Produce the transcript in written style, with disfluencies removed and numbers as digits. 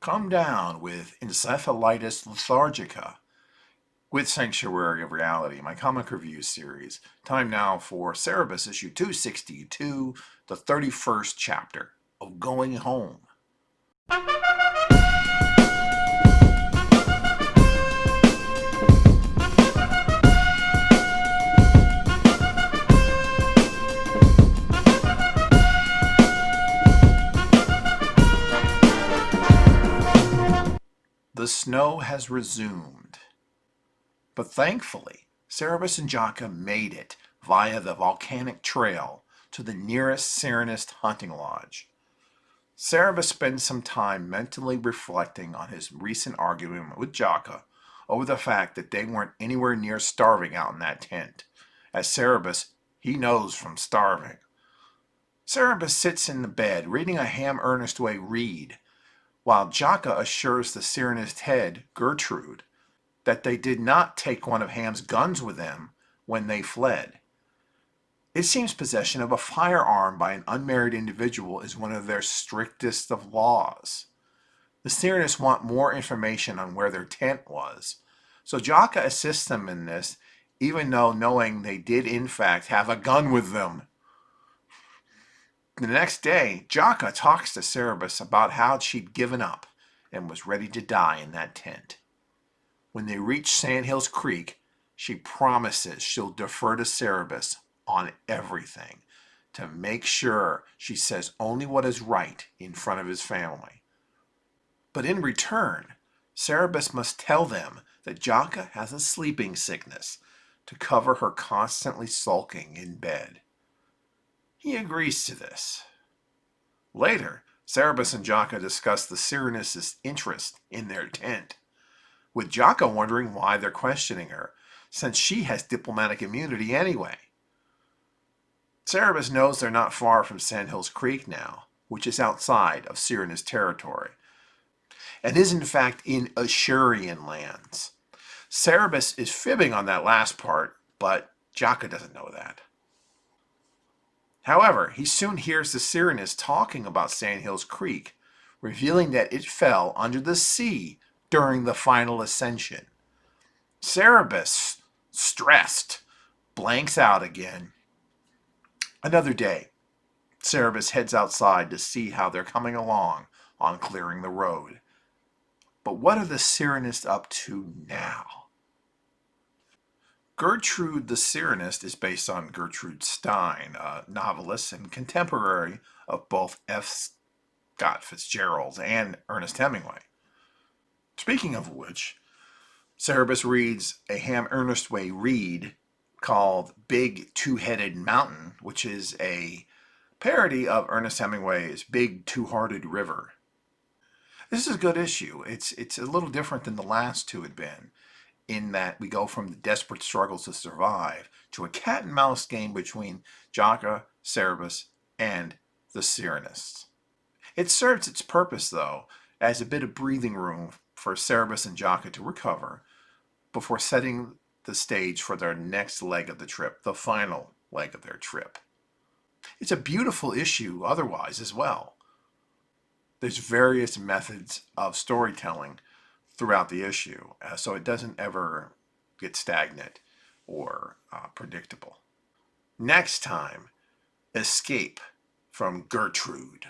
Come down with encephalitis lethargica with Sanctuary of Reality, my comic review series. Time now for Cerebus issue 262, the 31st chapter of Going Home. The snow has resumed, but thankfully, Cerebus and Jaka made it via the volcanic trail to the nearest Serenist hunting lodge. Cerebus spends some time mentally reflecting on his recent argument with Jaka over the fact that they weren't anywhere near starving out in that tent. As Cerebus, he knows from starving. Cerebus sits in the bed reading a Ham Ernest Way read, while Jaka assures the Serenist head, Gertrude, that they did not take one of Ham's guns with them when they fled. It seems possession of a firearm by an unmarried individual is one of their strictest of laws. The Serenists want more information on where their tent was, so Jaka assists them in this, even though knowing they did in fact have a gun with them. The next day, Jaka talks to Cerebus about how she'd given up and was ready to die in that tent. When they reach Sandhills Creek, she promises she'll defer to Cerebus on everything to make sure she says only what is right in front of his family. But in return, Cerebus must tell them that Jaka has a sleeping sickness to cover her constantly sulking in bed. He agrees to this. Later, Cerebus and Jaka discuss the Serenists' interest in their tent, with Jaka wondering why they're questioning her, since she has diplomatic immunity anyway. Cerebus knows they're not far from Sandhills Creek now, which is outside of Serenist territory, and is in fact in Ashurian lands. Cerebus is fibbing on that last part, but Jaka doesn't know that. However, he soon hears the Serenists talking about Sandhills Creek, revealing that it fell under the sea during the final ascension. Cerebus, stressed, blanks out again. Another day, Cerebus heads outside to see how they're coming along on clearing the road. But what are the Serenists up to now? Gertrude the Serenist is based on Gertrude Stein, a novelist and contemporary of both F. Scott Fitzgerald and Ernest Hemingway. Speaking of which, Cerebus reads a Ham Ernest Way read called Big Two-Headed Mountain, which is a parody of Ernest Hemingway's Big Two-Hearted River. This is a good issue. It's a little different than the last two had been, in that we go from the desperate struggles to survive to a cat and mouse game between Jaka, Cerebus, and the Serenists. It serves its purpose, though, as a bit of breathing room for Cerebus and Jaka to recover before setting the stage for their next leg of the trip, the final leg of their trip. It's a beautiful issue otherwise as well. There's various methods of storytelling throughout the issue, so it doesn't ever get stagnant or predictable. Next time, escape from Gertrude.